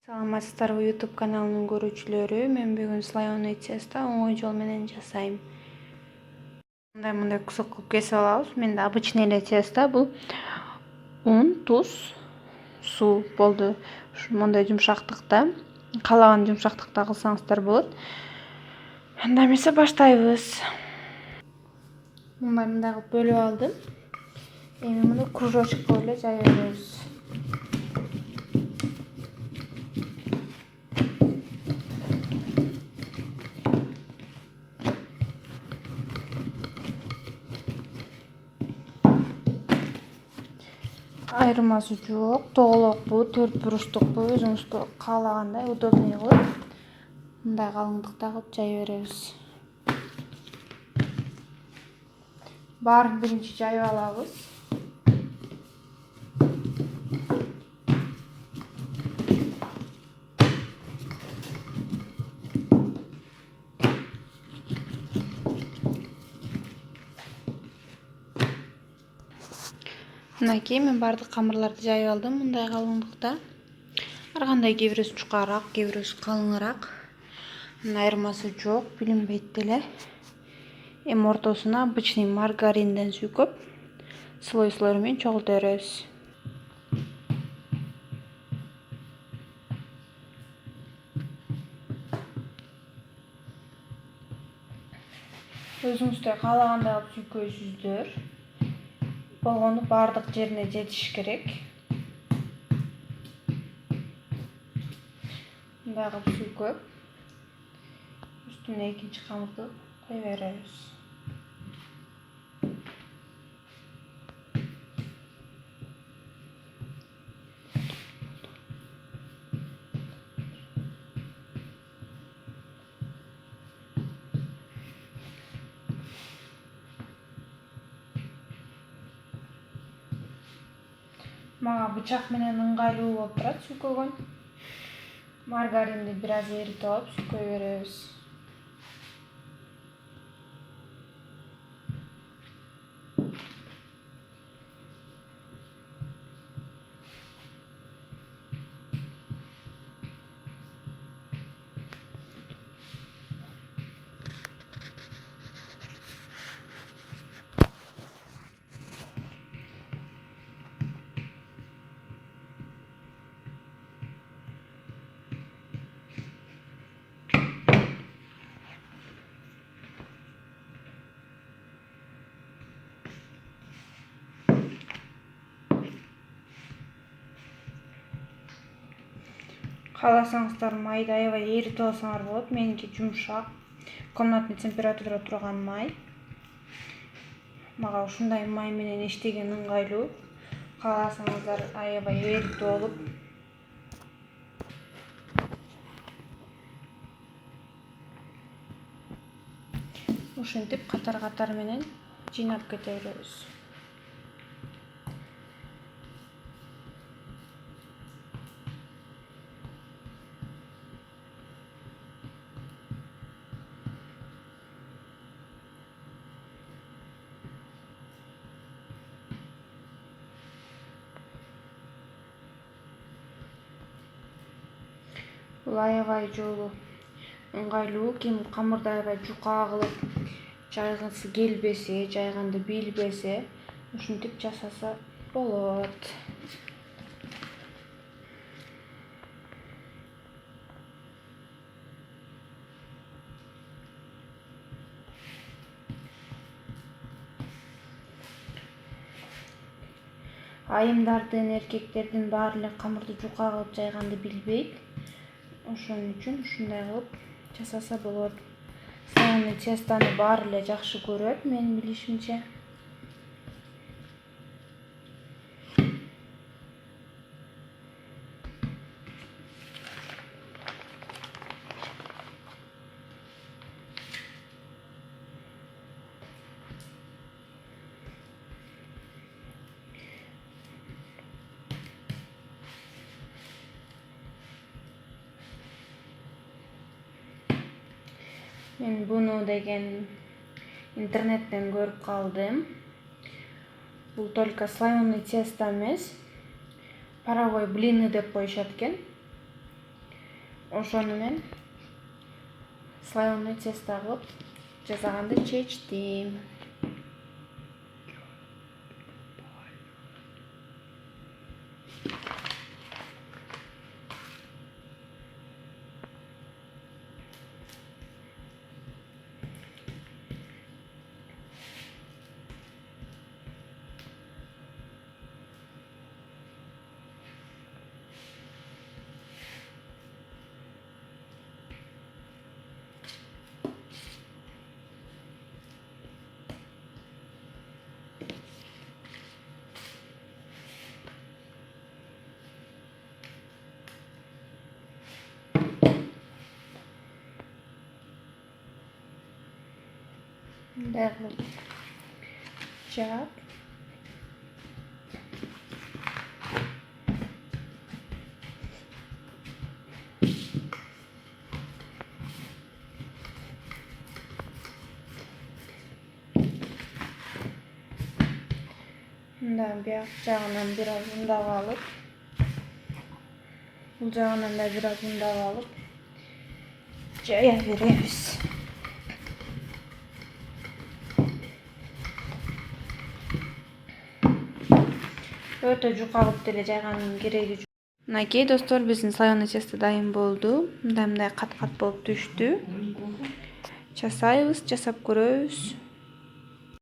Саламатсыздарбы YouTube каналынын көрүүчүлөрү. Мен бүгүн слоеный тесто оңой жол менен жасайм. Мындай кусок кылып кесип алабыз. Менде обычный эле тесто, бул ун, туз, суу болду. Мындай жумшактыкта, каалаган жумшактыкта кылсаңыздар болот. Анда эмесе баштайбыз. Мындай кылып бөлүп алдым. Эми муну кружочек кылып эле жая беребиз. Айырмасы жок, тоголокпу, төрт буруштукпу, өзүңүз каалагандай удобный кылып мындай калыңдыкта кылып жая беребиз. Баарын биринчи жайып алабыз. Мындан кийин мен баардык камырларды жайып алдым мындай калыңдыкта. Ар кандай кээ бирөөсү чукараак, кээ бирөөсү калыңыраак. Айырмасы жок, билинбейт деле. Эми ортосуна обычный маргаринден сүйкөп, слой менен чогулта беребиз. Өзүңүздөр каалагандай кылып сүйкөйсүздөр. Болгону баардык жерине жетиш керек. Мындай кылып сүйкөп, үстүнө экинчи камырды кое беребиз. Мага бычак менен ыңгайлуу болуп турат сүйкөгөн. Маргаринди бир аз эритип алып сүйкөй беребиз. Кааласаңыздар майды аябай эритип алсаңар болот. Меники жумшак, комнатный температурада турган май. Мага ушундай май менен иштеген ыңгайлуу. Кааласаңыздар аябай эритип алып, ушинтип катар менен жыйнап кете беребиз. Бул аябай жолу ыңгайлуу. Ким камырды аябай жука кылып жайгысы келбесе, жайганды билбесе, ушинтип жасаса болот. Айымдардын, эркектердин баары эле камырды жука кылып жайганды билбейт. Ошон үчүн ушундай кылып жасаса болот. Слоеный тестону баары эле жакшы көрөт, менин билишимче. Мен буну деген интернеттен көрүп калдым. Бул только слоеный тесто эмес, паровой блины деп коюшат экен. ошону мен слоёный тесто кылып жасаганды чечтим. Мындай кылып жаап, мындай бияк жагынан бир аз ундап алып, бул жагынан да бир аз ундап алып жая беребиз. Өтө жука кылып деле жайганын кереги жок. Мынакей достор, биздин слоёный тесто дайым болду. Мындай кат-кат болуп түштү. Жасайбыз, жасап көрөбүз.